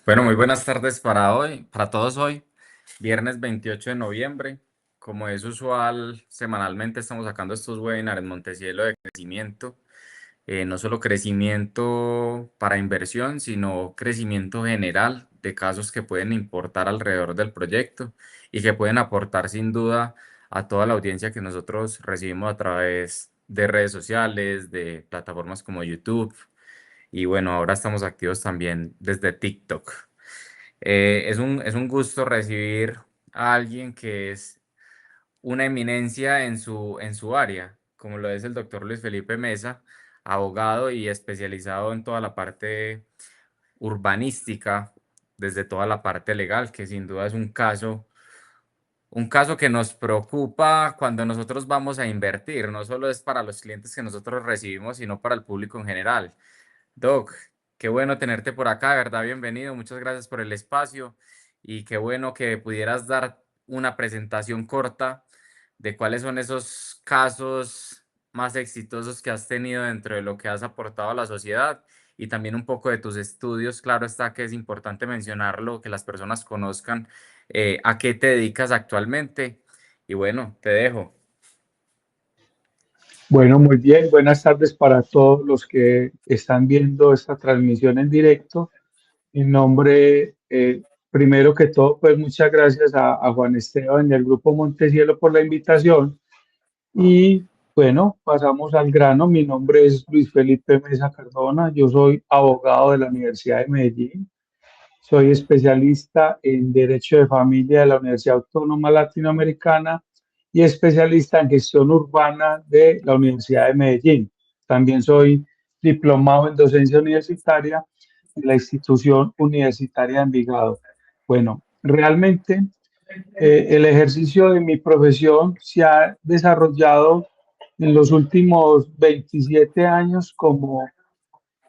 Bueno, muy buenas tardes para hoy, para todos hoy, viernes 28 de noviembre. Como es usual, semanalmente estamos sacando estos webinars en Montecielo de crecimiento. No solo crecimiento para inversión, sino crecimiento general de casos que pueden importar alrededor del proyecto y que pueden aportar sin duda a toda la audiencia que nosotros recibimos a través de redes sociales, de plataformas como YouTube. Y bueno, ahora estamos activos también desde TikTok. Es un gusto recibir a alguien que es una eminencia en su área, como lo es el doctor Luis Felipe Mesa, abogado y especializado en toda la parte urbanística, desde toda la parte legal, que sin duda es un caso que nos preocupa cuando nosotros vamos a invertir. No solo es para los clientes que nosotros recibimos, sino para el público en general. Doc, qué bueno tenerte por acá, de verdad, bienvenido. Muchas gracias por el espacio y qué bueno que pudieras dar una presentación corta de cuáles son esos casos más exitosos que has tenido dentro de lo que has aportado a la sociedad y también un poco de tus estudios. Claro está que es importante mencionarlo, que las personas conozcan a qué te dedicas actualmente. Y bueno, te dejo. Bueno, muy bien. Buenas tardes para todos los que están viendo esta transmisión en directo. En nombre, primero que todo, pues muchas gracias a Juan Esteban y al Grupo Montecielo por la invitación. Y bueno, pasamos al grano. Mi nombre es Luis Felipe Mesa Cardona. Yo soy abogado de la Universidad de Medellín. Soy especialista en Derecho de Familia de la Universidad Autónoma Latinoamericana y especialista en gestión urbana de la Universidad de Medellín. También soy diplomado en docencia universitaria en la institución universitaria de Envigado. Bueno, realmente el ejercicio de mi profesión se ha desarrollado en los últimos 27 años como,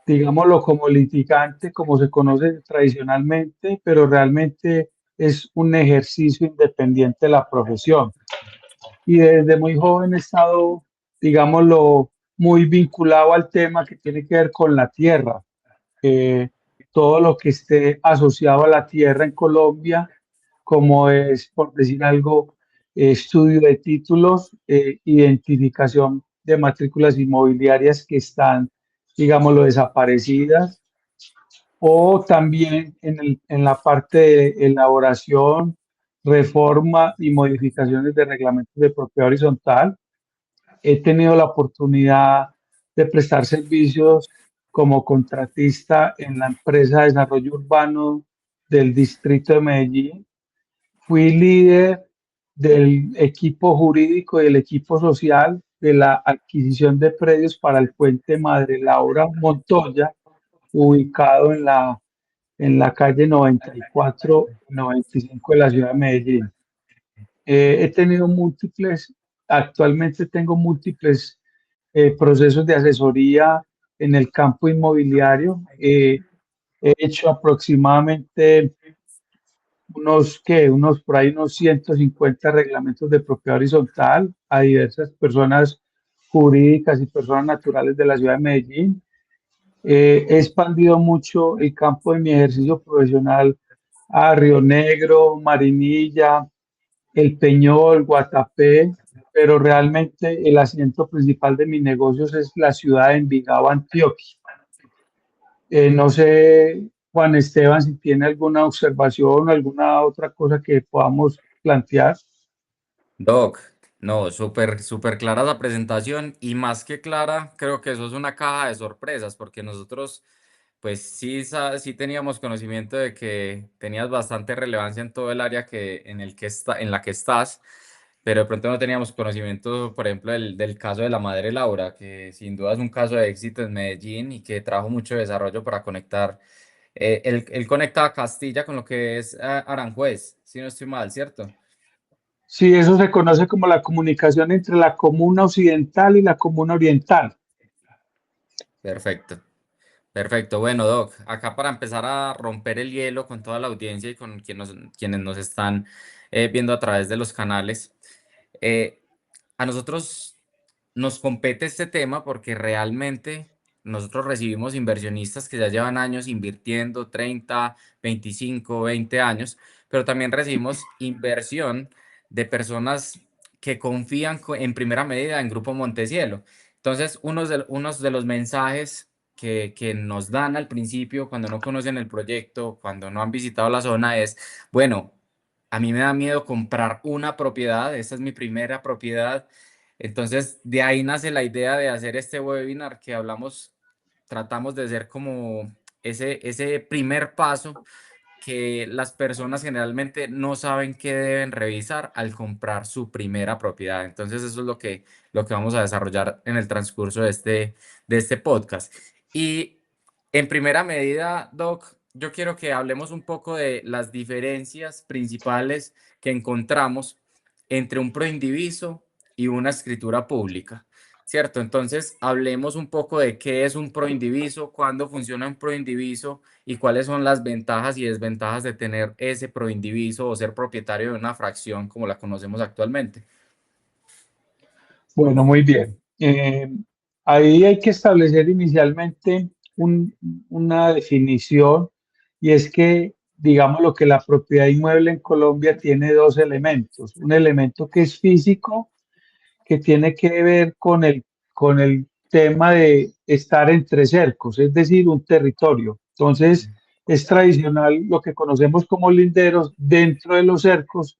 digámoslo, como litigante, como se conoce tradicionalmente, pero realmente es un ejercicio independiente de la profesión. Y desde muy joven he estado, digámoslo, muy vinculado al tema que tiene que ver con la tierra. Eh, Todo lo que esté asociado a la tierra en Colombia, como es, por decir algo, estudio de títulos, identificación de matrículas inmobiliarias que están, digámoslo, desaparecidas, o también en la parte de elaboración, reforma y modificaciones de reglamentos de propiedad horizontal. He tenido la oportunidad de prestar servicios como contratista en la empresa de desarrollo urbano del distrito de Medellín. Fui líder del equipo jurídico y el equipo social de la adquisición de predios para el puente Madre Laura Montoya, ubicado en la calle 94-95 de la ciudad de Medellín. He tenido actualmente tengo múltiples procesos de asesoría en el campo inmobiliario. He hecho aproximadamente unos 150 reglamentos de propiedad horizontal a diversas personas jurídicas y personas naturales de la ciudad de Medellín. He expandido mucho el campo de mi ejercicio profesional a Río Negro, Marinilla, El Peñol, Guatapé, pero realmente el asiento principal de mis negocios es la ciudad de Envigado, Antioquia. No sé, Juan Esteban, si tiene alguna observación o alguna otra cosa que podamos plantear. Doc, no, súper, súper clara la presentación y más que clara, creo que eso es una caja de sorpresas porque nosotros, pues sí, sí teníamos conocimiento de que tenías bastante relevancia en todo el área en la que estás, pero de pronto no teníamos conocimiento, por ejemplo, del caso de la madre Laura, que sin duda es un caso de éxito en Medellín y que trajo mucho desarrollo para conectar. Él conecta a Castilla con lo que es Aranjuez, si no estoy mal, ¿cierto? Sí, eso se conoce como la comunicación entre la comuna occidental y la comuna oriental. Perfecto. Perfecto, bueno, Doc, acá para empezar a romper el hielo con toda la audiencia y con quienes nos están viendo a través de los canales, eh, a nosotros nos compete este tema porque realmente nosotros recibimos inversionistas que ya llevan años invirtiendo, 30, 25, 20 años, pero también recibimos inversión de personas que confían en primera medida en Grupo Montecielo. Entonces, unos de los mensajes que nos dan al principio, cuando no conocen el proyecto, cuando no han visitado la zona, es, bueno, a mí me da miedo comprar una propiedad, esta es mi primera propiedad. Entonces, de ahí nace la idea de hacer este webinar que hablamos, tratamos de ser como ese primer paso que las personas generalmente no saben qué deben revisar al comprar su primera propiedad. Entonces, eso es lo que vamos a desarrollar en el transcurso de este podcast. Y en primera medida, Doc, yo quiero que hablemos un poco de las diferencias principales que encontramos entre un proindiviso y una escritura pública. ¿Cierto? Entonces, hablemos un poco de qué es un proindiviso, cuándo funciona un proindiviso y cuáles son las ventajas y desventajas de tener ese proindiviso o ser propietario de una fracción como la conocemos actualmente. Bueno, muy bien. Ahí hay que establecer inicialmente un- una definición y es que, digamos, lo que la propiedad inmueble en Colombia tiene dos elementos. Un elemento que es físico, que tiene que ver con el tema de estar entre cercos, es decir, un territorio. Entonces, es tradicional lo que conocemos como linderos. Dentro de los cercos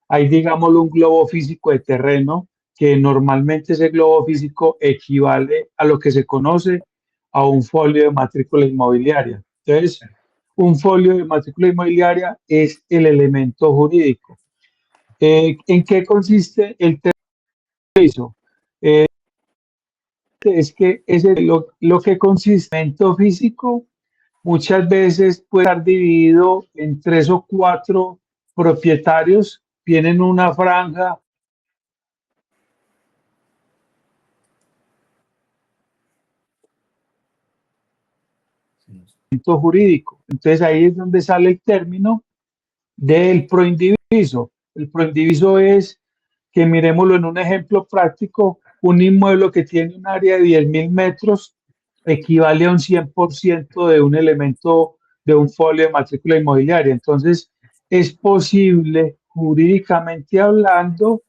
hay, digámoslo, un globo físico de terreno, que normalmente ese globo físico equivale a lo que se conoce a un folio de matrícula inmobiliaria. Entonces, un folio de matrícula inmobiliaria es el elemento jurídico. ¿En qué consiste el terreno? Es que lo que consiste en elemento físico muchas veces puede estar dividido en tres o cuatro propietarios, tienen una franja jurídico. Entonces ahí es donde sale el término del proindiviso. El proindiviso es, que miremoslo en un ejemplo práctico, un inmueble que tiene un área de 10.000 metros equivale a un 100% de un elemento de un folio de matrícula inmobiliaria. Entonces, es posible, jurídicamente hablando,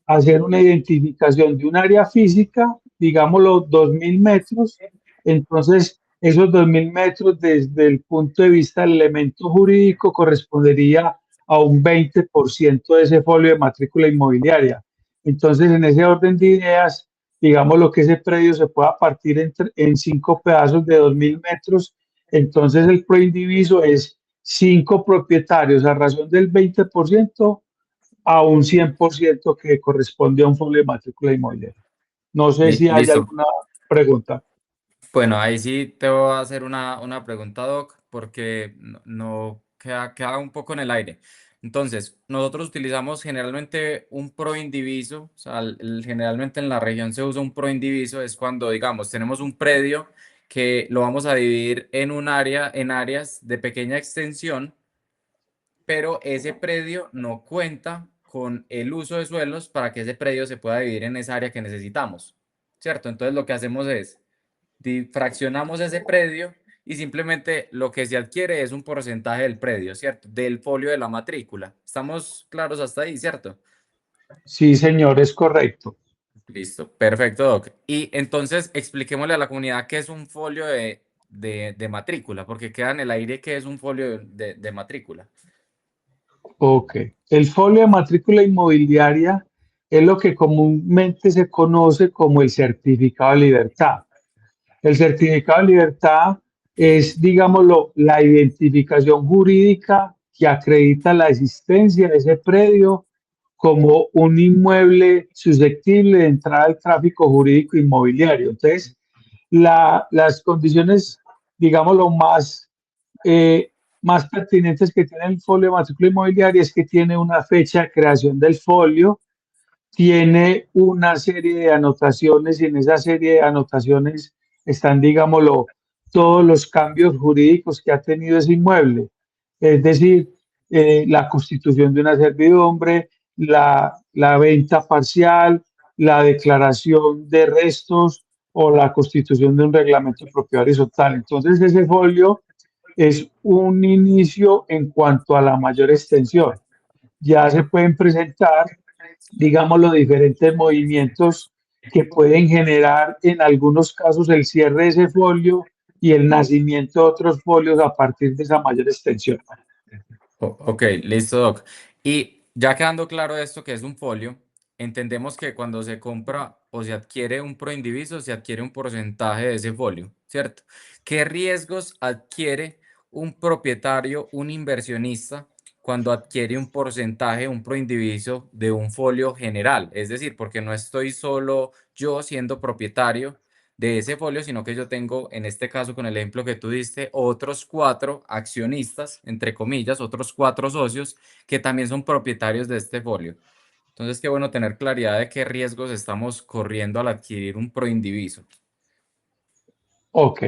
hacer una identificación de un área física, digámoslo, 2.000 metros. Entonces, esos 2.000 metros desde el punto de vista del elemento jurídico correspondería a un 20% de ese folio de matrícula inmobiliaria. Entonces, en ese orden de ideas, digamos lo que ese predio se pueda partir en cinco pedazos de 2.000 metros, entonces el proindiviso es cinco propietarios a razón del 20% a un 100% que corresponde a un folio de matrícula inmobiliaria. No sé si hay Listo. alguna pregunta. Bueno, ahí sí te voy a hacer una pregunta, Doc, porque no queda un poco en el aire. Entonces, nosotros utilizamos generalmente un proindiviso, o sea, generalmente en la región se usa un proindiviso, es cuando, digamos, tenemos un predio que lo vamos a dividir en un área, en áreas de pequeña extensión, pero ese predio no cuenta con el uso de suelos para que ese predio se pueda dividir en esa área que necesitamos, ¿cierto? Entonces, lo que hacemos es fraccionamos ese predio y simplemente lo que se adquiere es un porcentaje del predio, ¿cierto? Del folio de la matrícula. ¿Estamos claros hasta ahí, cierto? Sí, señor, es correcto. Listo, perfecto, Doc. Y entonces expliquémosle a la comunidad qué es un folio de matrícula, porque queda en el aire que es un folio de matrícula. Ok. El folio de matrícula inmobiliaria es lo que comúnmente se conoce como el certificado de libertad. El certificado de libertad es, digámoslo, la identificación jurídica que acredita la existencia de ese predio como un inmueble susceptible de entrar al tráfico jurídico inmobiliario. Entonces, las condiciones, digámoslo, eh, más pertinentes que tiene el folio de matrícula inmobiliaria es que tiene una fecha de creación del folio, tiene una serie de anotaciones y en esa serie de anotaciones están, digámoslo, todos los cambios jurídicos que ha tenido ese inmueble. Es decir, la constitución de una servidumbre, la venta parcial, la declaración de restos, o la constitución de un reglamento de propiedad horizontal. Entonces, ese folio es un inicio en cuanto a la mayor extensión. Ya se pueden presentar, digamos, los diferentes movimientos que pueden generar en algunos casos el cierre de ese folio y el nacimiento de otros folios a partir de esa mayor extensión. Ok, listo, Doc. Y ya quedando claro esto que es un folio, entendemos que cuando se compra o se adquiere un proindiviso, se adquiere un porcentaje de ese folio, ¿cierto? ¿Qué riesgos adquiere un propietario, un inversionista, cuando adquiere un porcentaje, un proindiviso de un folio general? Es decir, porque no estoy solo yo siendo propietario de ese folio, sino que yo tengo, en este caso, con el ejemplo que tú diste, otros 4 accionistas, entre comillas, otros 4 socios que también son propietarios de este folio. Entonces, qué bueno tener claridad de qué riesgos estamos corriendo al adquirir un proindiviso. Ok.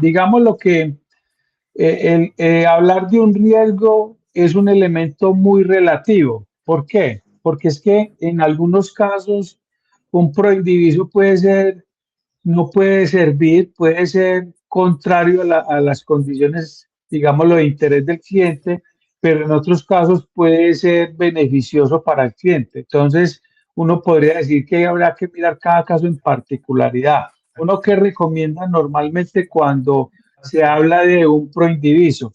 Digamos lo que hablar de un riesgo es un elemento muy relativo. ¿Por qué? Porque es que en algunos casos un proindiviso puede ser, no puede servir, puede ser contrario a las condiciones, digamos, de interés del cliente, pero en otros casos puede ser beneficioso para el cliente. Entonces, uno podría decir que habrá que mirar cada caso en particularidad. Uno que recomienda normalmente cuando se habla de un proindiviso.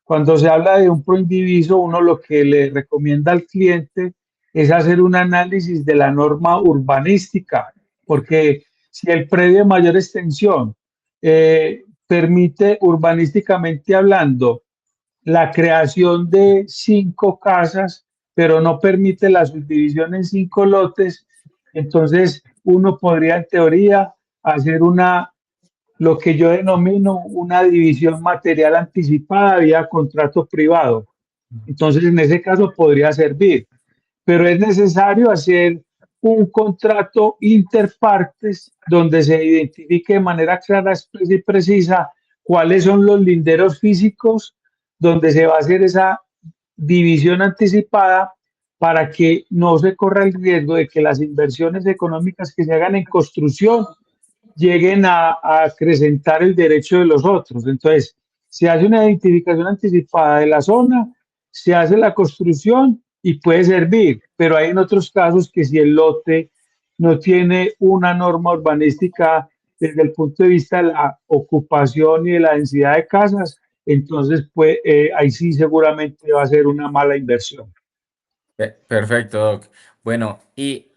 Cuando se habla de un proindiviso, uno lo que le recomienda al cliente es hacer un análisis de la norma urbanística, porque si el predio de mayor extensión permite urbanísticamente hablando la creación de 5 casas, pero no permite la subdivisión en 5 lotes, entonces uno podría en teoría hacer lo que yo denomino una división material anticipada vía contrato privado. Entonces, en ese caso podría servir, pero es necesario hacer un contrato interpartes donde se identifique de manera clara, expresa y precisa cuáles son los linderos físicos donde se va a hacer esa división anticipada para que no se corra el riesgo de que las inversiones económicas que se hagan en construcción lleguen a acrecentar el derecho de los otros. Entonces, se hace una identificación anticipada de la zona, se hace la construcción y puede servir, pero hay en otros casos que si el lote no tiene una norma urbanística desde el punto de vista de la ocupación y de la densidad de casas, entonces pues, ahí sí seguramente va a ser una mala inversión. Perfecto, Doc. Bueno, y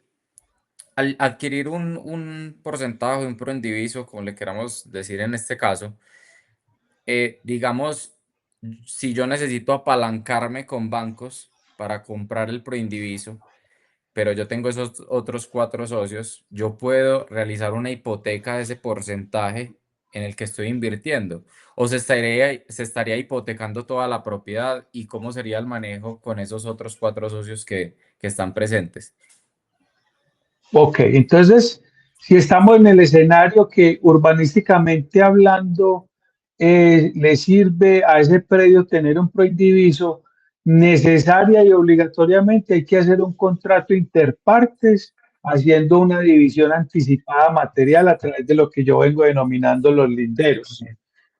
al adquirir un porcentaje, un proindiviso, como le queramos decir en este caso, digamos, si yo necesito apalancarme con bancos para comprar el proindiviso, pero yo tengo esos otros 4 socios, yo puedo realizar una hipoteca de ese porcentaje en el que estoy invirtiendo, o se estaría hipotecando toda la propiedad y cómo sería el manejo con esos otros 4 socios que están presentes. Ok, entonces, si estamos en el escenario que urbanísticamente hablando le sirve a ese predio tener un proindiviso, necesaria y obligatoriamente hay que hacer un contrato interpartes haciendo una división anticipada material a través de lo que yo vengo denominando los linderos.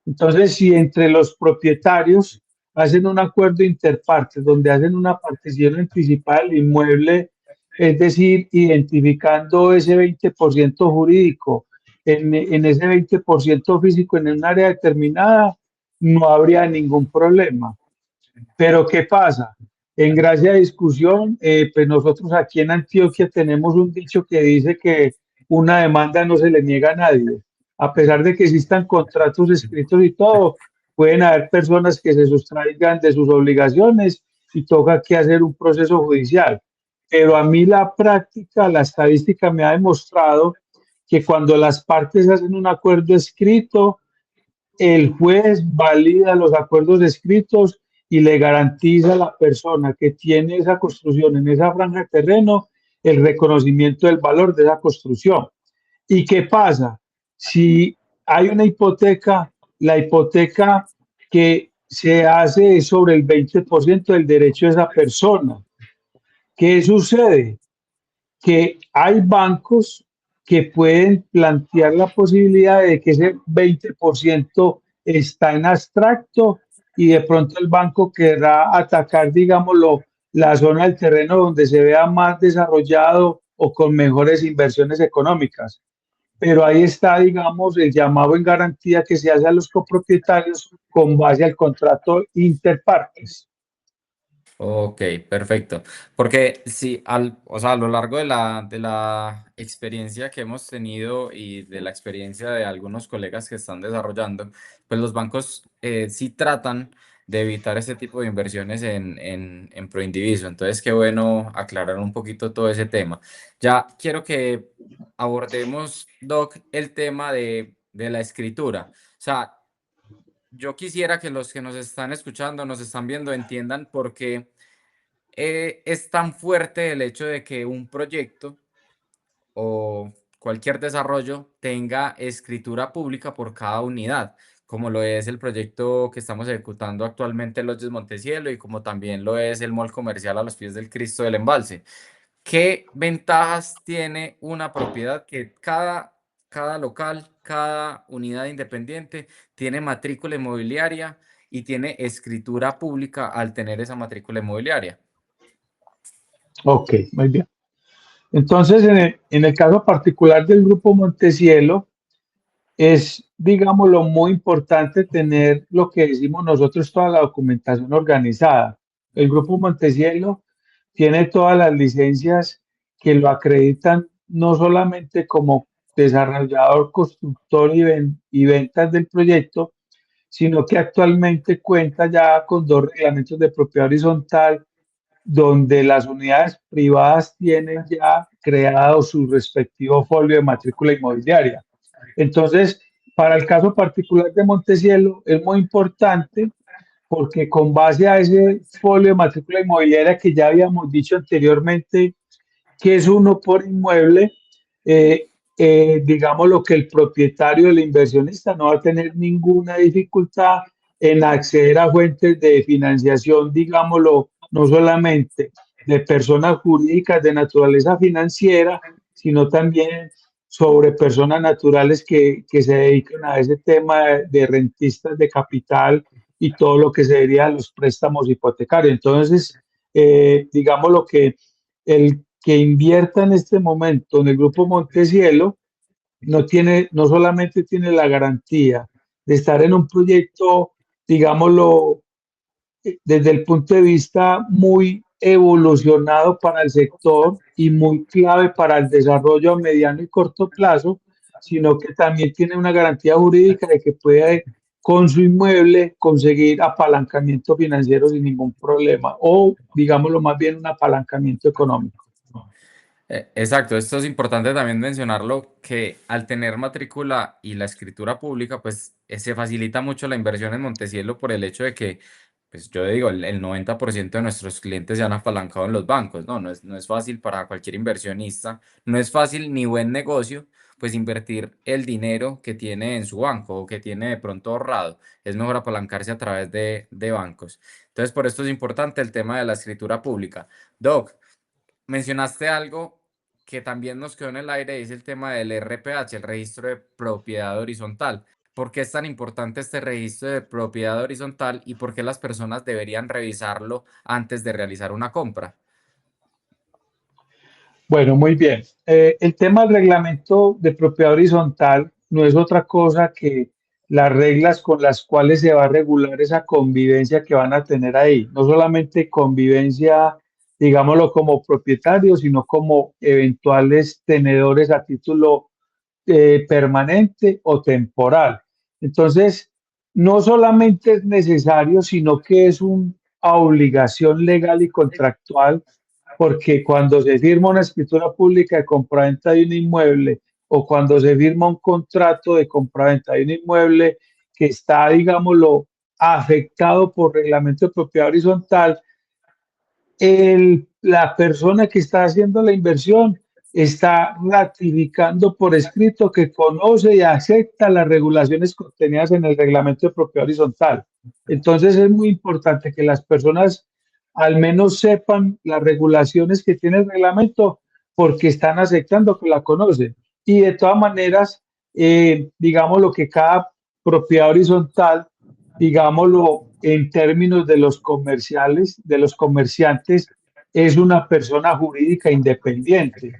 Entonces, si entre los propietarios hacen un acuerdo interpartes donde hacen una partición anticipada del inmueble, es decir, identificando ese 20% jurídico en ese 20% físico en un área determinada, no habría ningún problema. Pero ¿qué pasa? En gracia de discusión, pues nosotros aquí en Antioquia tenemos un dicho que dice que una demanda no se le niega a nadie. A pesar de que existan contratos escritos y todo, pueden haber personas que se sustraigan de sus obligaciones y toca que hacer un proceso judicial. Pero a mí la práctica, la estadística me ha demostrado que cuando las partes hacen un acuerdo escrito, el juez valida los acuerdos escritos y le garantiza a la persona que tiene esa construcción en esa franja de terreno el reconocimiento del valor de esa construcción. ¿Y qué pasa? Si hay una hipoteca, la hipoteca que se hace es sobre el 20% del derecho de esa persona. ¿Qué sucede? Que hay bancos que pueden plantear la posibilidad de que ese 20% está en abstracto y de pronto el banco querrá atacar, digámoslo, la zona del terreno donde se vea más desarrollado o con mejores inversiones económicas. Pero ahí está, digamos, el llamado en garantía que se hace a los copropietarios con base al contrato interpartes. Ok, perfecto. Porque sí, o sea, a lo largo de la experiencia que hemos tenido y de la experiencia de algunos colegas que están desarrollando, pues los bancos sí tratan de evitar ese tipo de inversiones en Proindiviso. Entonces, qué bueno aclarar un poquito todo ese tema. Ya quiero que abordemos, Doc, el tema de la escritura. O sea, yo quisiera que los que nos están escuchando, nos están viendo, entiendan por qué es tan fuerte el hecho de que un proyecto o cualquier desarrollo tenga escritura pública por cada unidad, como lo es el proyecto que estamos ejecutando actualmente en Lodges Montecielo y como también lo es el mall comercial a los pies del Cristo del Embalse. ¿Qué ventajas tiene una propiedad que cada local, cada unidad independiente tiene matrícula inmobiliaria y tiene escritura pública al tener esa matrícula inmobiliaria? Ok, muy bien. Entonces, en el caso particular del Grupo Montecielo, es, digámoslo, muy importante tener lo que decimos nosotros, toda la documentación organizada. El Grupo Montecielo tiene todas las licencias que lo acreditan no solamente como desarrollador, constructor y ventas del proyecto, sino que actualmente cuenta ya con dos reglamentos de propiedad horizontal donde las unidades privadas tienen ya creado su respectivo folio de matrícula inmobiliaria. Entonces, para el caso particular de Montecielo, es muy importante porque con base a ese folio de matrícula inmobiliaria que ya habíamos dicho anteriormente, que es uno por inmueble, digamos lo que el propietario, el inversionista, no va a tener ninguna dificultad en acceder a fuentes de financiación, digámoslo, no solamente de personas jurídicas de naturaleza financiera, sino también sobre personas naturales que se dedican a ese tema de rentistas de capital y todo lo que se deriva a los préstamos hipotecarios. Entonces, digamos lo que el que invierta en este momento en el Grupo Montecielo no solamente tiene la garantía de estar en un proyecto, digámoslo, desde el punto de vista muy evolucionado para el sector y muy clave para el desarrollo a mediano y corto plazo, sino que también tiene una garantía jurídica de que puede con su inmueble conseguir apalancamiento financiero sin ningún problema o, digámoslo más bien, un apalancamiento económico. Exacto, esto es importante también mencionarlo, que al tener matrícula y la escritura pública, pues se facilita mucho la inversión en Montecielo por el hecho de que, pues yo digo, el 90% de nuestros clientes se han apalancado en los bancos, ¿no? No es fácil para cualquier inversionista, no es fácil ni buen negocio, pues invertir el dinero que tiene en su banco o que tiene de pronto ahorrado. Es mejor apalancarse a través de bancos. Entonces, por esto es importante el tema de la escritura pública. Doc. Mencionaste algo que también nos quedó en el aire, y es el tema del RPH, el registro de propiedad horizontal. ¿Por qué es tan importante este registro de propiedad horizontal y por qué las personas deberían revisarlo antes de realizar una compra? Bueno, muy bien. El tema del reglamento de propiedad horizontal no es otra cosa que las reglas con las cuales se va a regular esa convivencia que van a tener ahí. No solamente convivencia, digámoslo, como propietarios, sino como eventuales tenedores a título permanente o temporal. Entonces, no solamente es necesario, sino que es una obligación legal y contractual porque cuando se firma una escritura pública de compraventa de un inmueble o cuando se firma un contrato de compraventa de un inmueble que está, digámoslo, afectado por reglamento de propiedad horizontal, la persona que está haciendo la inversión está ratificando por escrito que conoce y acepta las regulaciones contenidas en el reglamento de propiedad horizontal. Entonces es muy importante que las personas al menos sepan las regulaciones que tiene el reglamento porque están aceptando que la conocen. y de todas maneras, digamos lo que cada propiedad horizontal, digámoslo en términos de los comerciales, de los comerciantes, es una persona jurídica independiente.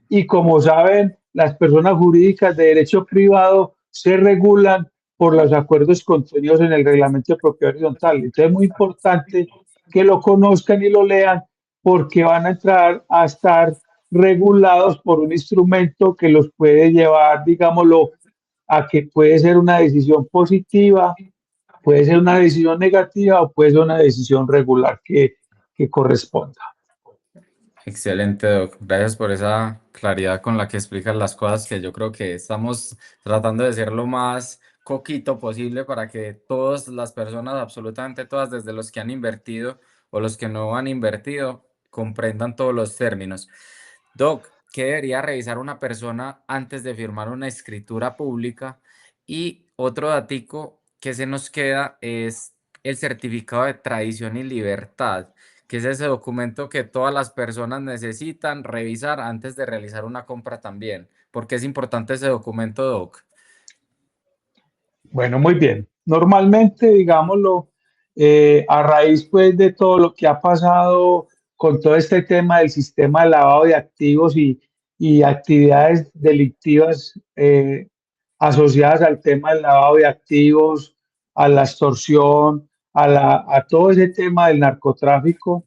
Y como saben, las personas jurídicas de derecho privado se regulan por los acuerdos contenidos en el reglamento de propiedad horizontal. Entonces es muy importante que lo conozcan y lo lean porque van a entrar a estar regulados por un instrumento que los puede llevar, digámoslo, a que puede ser una decisión positiva, puede ser una decisión negativa o puede ser una decisión regular que corresponda. Excelente, Doc. Gracias por esa claridad con la que explicas las cosas, que yo creo que estamos tratando de ser lo más coquito posible para que todas las personas, absolutamente todas, desde los que han invertido o los que no han invertido, comprendan todos los términos. Doc, ¿qué debería revisar una persona antes de firmar una escritura pública? Y otro datico que se nos queda es el certificado de tradición y libertad, que es ese documento que todas las personas necesitan revisar antes de realizar una compra también. ¿Por qué es importante ese documento, Doc? Bueno, muy bien. Normalmente, digámoslo, a raíz pues de todo lo que ha pasado con todo este tema del sistema de lavado de activos y actividades delictivas asociadas al tema del lavado de activos, a la extorsión, a todo ese tema del narcotráfico,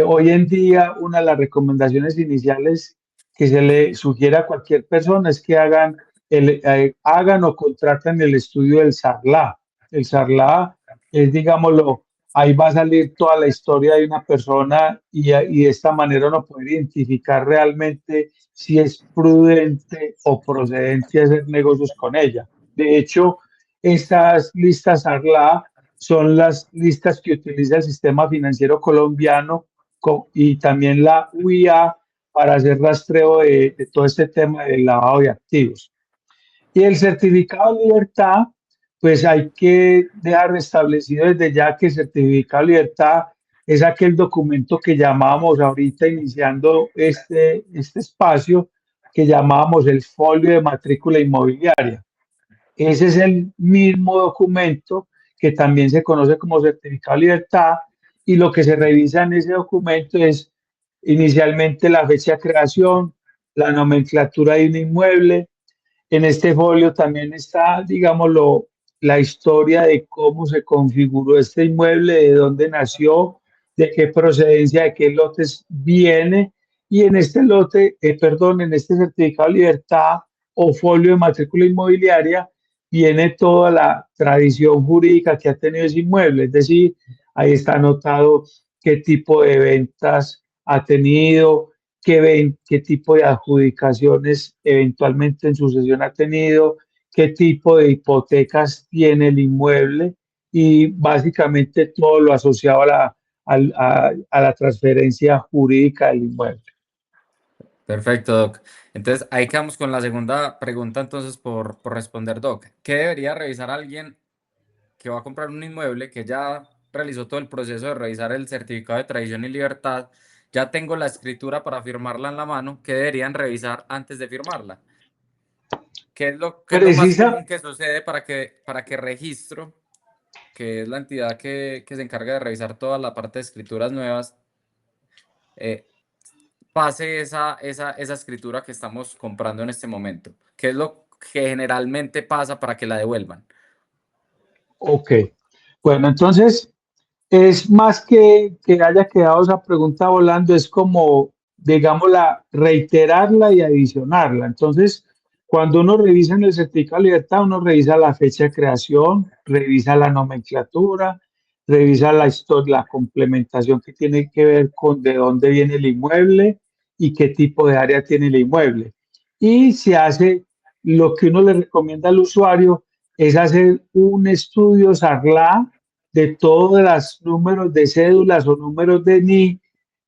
hoy en día una de las recomendaciones iniciales que se le sugiere a cualquier persona es que hagan o contraten el estudio del SARLA. El SARLA es, digámoslo, ahí va a salir toda la historia de una persona y de esta manera uno puede identificar realmente si es prudente o procedente hacer negocios con ella. De hecho, estas listas SARLA son las listas que utiliza el sistema financiero colombiano y también la UIA para hacer rastreo de todo este tema del lavado de activos. Y el certificado de libertad, pues hay que dejar establecido desde ya que el certificado de libertad es aquel documento que llamábamos ahorita iniciando este espacio, que llamábamos el folio de matrícula inmobiliaria. Ese es el mismo documento que también se conoce como certificado de libertad y lo que se revisa en ese documento es inicialmente la fecha de creación, la nomenclatura de un inmueble. En este folio también está, digámoslo, la historia de cómo se configuró este inmueble, de dónde nació, de qué procedencia, de qué lotes viene. Y en este en este certificado de libertad o folio de matrícula inmobiliaria, viene toda la tradición jurídica que ha tenido ese inmueble. Es decir, ahí está anotado qué tipo de ventas ha tenido, qué tipo de adjudicaciones eventualmente en sucesión ha tenido, qué tipo de hipotecas tiene el inmueble y básicamente todo lo asociado a la transferencia jurídica del inmueble. Perfecto, Doc. Entonces, ahí quedamos con la segunda pregunta, entonces, por responder, Doc. ¿Qué debería revisar alguien que va a comprar un inmueble, que ya realizó todo el proceso de revisar el certificado de tradición y libertad? Ya tengo la escritura para firmarla en la mano. ¿Qué deberían revisar antes de firmarla? Qué es lo más Precisa, común que sucede para que registro, que es la entidad que se encarga de revisar toda la parte de escrituras nuevas, eh, pase esa escritura que estamos comprando en este momento? ¿Qué es lo que generalmente pasa para que la devuelvan? ok. Bueno, entonces es más que haya quedado esa pregunta volando, es como, digámosla, reiterarla y adicionarla. Entonces, cuando uno revisa en el certificado de libertad, uno revisa la fecha de creación, revisa la nomenclatura, revisa la historia, la complementación que tiene que ver con de dónde viene el inmueble y qué tipo de área tiene el inmueble. Y se hace lo que uno le recomienda al usuario es hacer un estudio SARLA de todos los números de cédulas o números de NI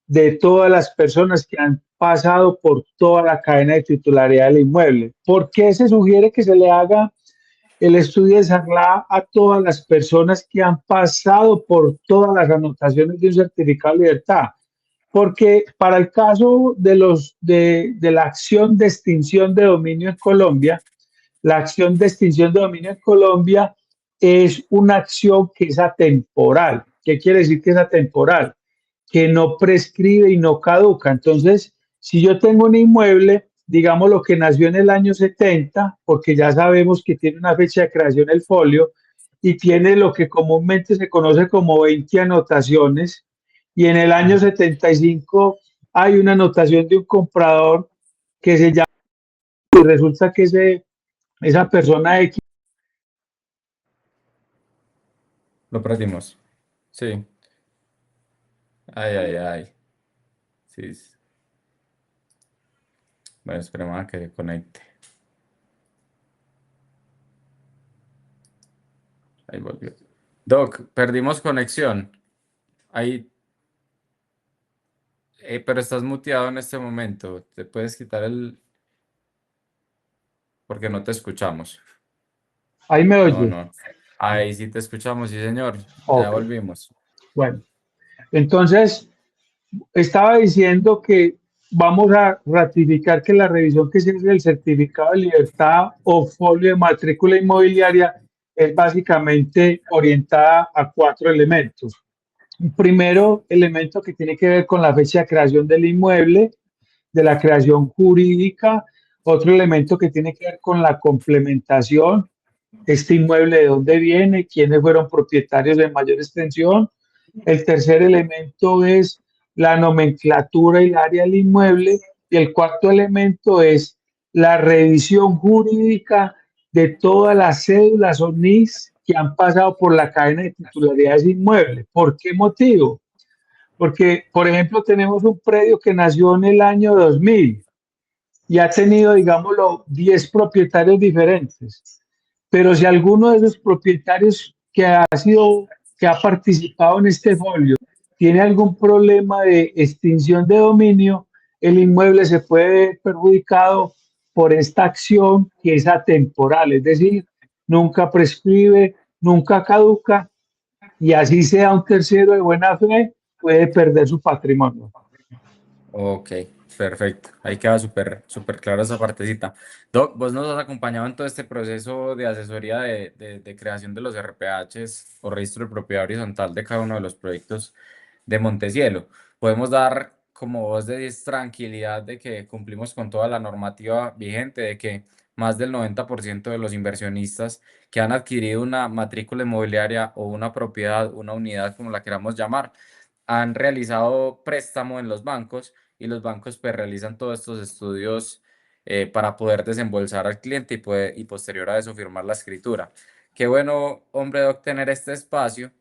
de todas las personas que han pasado por toda la cadena de titularidad del inmueble. ¿Por qué se sugiere que se le haga el estudio de SARLA a todas las personas que han pasado por todas las anotaciones de un certificado de libertad? porque para el caso de la acción de extinción de dominio en Colombia, la acción de extinción de dominio en Colombia es una acción que es atemporal. ¿Qué quiere decir que es atemporal? Que no prescribe y no caduca. Entonces, si yo tengo un inmueble, digamos lo que nació en el año 70, porque ya sabemos que tiene una fecha de creación el folio, y tiene lo que comúnmente se conoce como 20 anotaciones, y en el año 75 hay una anotación de un comprador que se llama, y resulta que esa persona X. Lo perdimos. Sí. Ay, ay, ay. Sí. Bueno, esperemos a que se conecte. Ahí volvió. Doc, perdimos conexión. Ahí, pero estás muteado en este momento. ¿Te puedes quitar el...? Porque no te escuchamos. Ahí me No, oye. no. Ahí sí te escuchamos, sí, señor. Ya Ok, volvimos. bueno. Entonces, estaba diciendo que vamos a ratificar que la revisión que se hace del certificado de libertad o folio de matrícula inmobiliaria es básicamente orientada a cuatro elementos. Un primero elemento que tiene que ver con la fecha de creación del inmueble, de la creación jurídica. Otro elemento que tiene que ver con la complementación, este inmueble de dónde viene, quiénes fueron propietarios de mayor extensión. El tercer elemento es la nomenclatura y el área del inmueble. Y el cuarto elemento es la revisión jurídica de todas las cédulas o NIS que han pasado por la cadena de titularidad de ese inmueble. ¿Por qué motivo? Porque, por ejemplo, tenemos un predio que nació en el año 2000 y ha tenido, digámoslo, 10 propietarios diferentes. Pero si alguno de esos propietarios que ha participado en este folio tiene algún problema de extinción de dominio, el inmueble se puede ver perjudicado por esta acción que es atemporal, es decir, nunca prescribe, nunca caduca, y así sea un tercero de buena fe, puede perder su patrimonio. Ok, perfecto. Ahí queda súper, súper clara esa partecita. Doc, vos nos has acompañado en todo este proceso de asesoría de creación de los RPHs o registro de propiedad horizontal de cada uno de los proyectos de Montecielo. Podemos dar como voz de tranquilidad de que cumplimos con toda la normativa vigente, de que más del 90% de los inversionistas que han adquirido una matrícula inmobiliaria o una propiedad, una unidad, como la queramos llamar, han realizado préstamo en los bancos y los bancos pues realizan todos estos estudios para poder desembolsar al cliente y posterior a eso firmar la escritura. Qué bueno, hombre, de obtener este espacio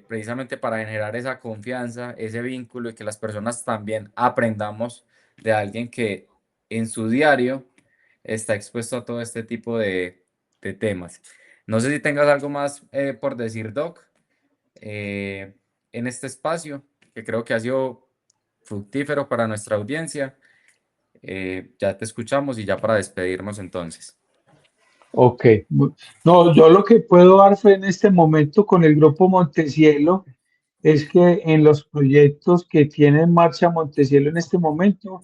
precisamente para generar esa confianza, ese vínculo y que las personas también aprendamos de alguien que en su diario está expuesto a todo este tipo de temas. No sé si tengas algo más por decir, Doc, eh, en este espacio, que creo que ha sido fructífero para nuestra audiencia. Ya te escuchamos y ya para despedirnos entonces. Ok. No, yo lo que puedo dar fe en este momento con el Grupo Montecielo es que en los proyectos que tiene en marcha Montecielo en este momento,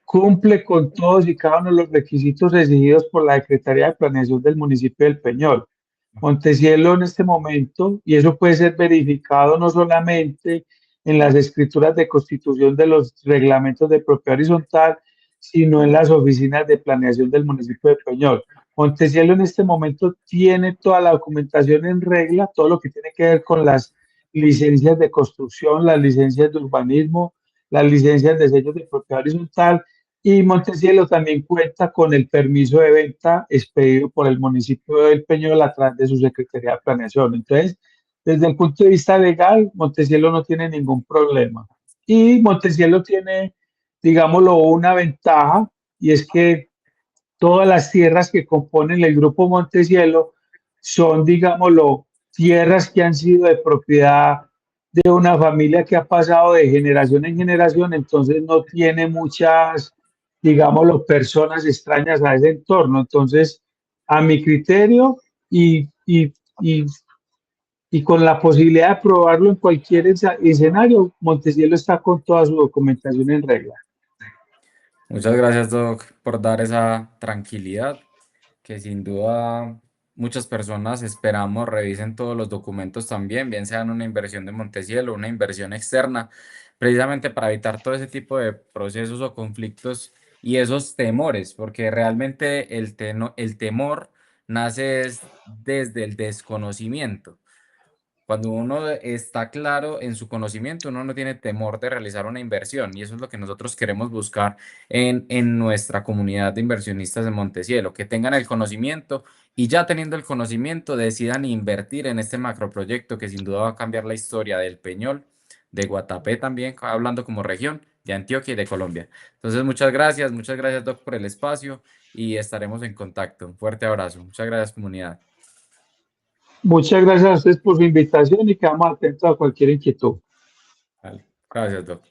cumple con todos y cada uno de los requisitos exigidos por la Secretaría de Planeación del municipio del Peñol. Montecielo en este momento, y eso puede ser verificado no solamente en las escrituras de constitución de los reglamentos de propiedad horizontal, sino en las oficinas de planeación del municipio de Peñol. Montecielo en este momento tiene toda la documentación en regla, todo lo que tiene que ver con las licencias de construcción, las licencias de urbanismo, las licencias de sellos de propiedad horizontal, y Montecielo también cuenta con el permiso de venta expedido por el municipio del Peñol a través de su Secretaría de Planeación. Entonces, desde el punto de vista legal, Montecielo no tiene ningún problema. Y Montecielo tiene, digámoslo, una ventaja, y es que todas las tierras que componen el grupo Montecielo son, digámoslo, tierras que han sido de propiedad de una familia que ha pasado de generación en generación, entonces no tiene muchas, digámoslo, personas extrañas a ese entorno. Entonces, a mi criterio y y con la posibilidad de probarlo en cualquier escenario, Montecielo está con toda su documentación en regla. Muchas gracias, Doc, por dar esa tranquilidad, que sin duda muchas personas esperamos revisen todos los documentos también, bien sean una inversión de Montecielo, una inversión externa, precisamente para evitar todo ese tipo de procesos o conflictos y esos temores, porque realmente el temor nace desde el desconocimiento. Cuando uno está claro en su conocimiento, uno no tiene temor de realizar una inversión y eso es lo que nosotros queremos buscar en nuestra comunidad de inversionistas de Montecielo, que tengan el conocimiento y ya teniendo el conocimiento decidan invertir en este macroproyecto que sin duda va a cambiar la historia del Peñol, de Guatapé también, hablando como región, de Antioquia y de Colombia. Entonces, muchas gracias Doc por el espacio y estaremos en contacto. Un fuerte abrazo. Muchas gracias comunidad. Muchas gracias a ustedes por su invitación y quedamos atentos a cualquier inquietud. Vale. Gracias Doc.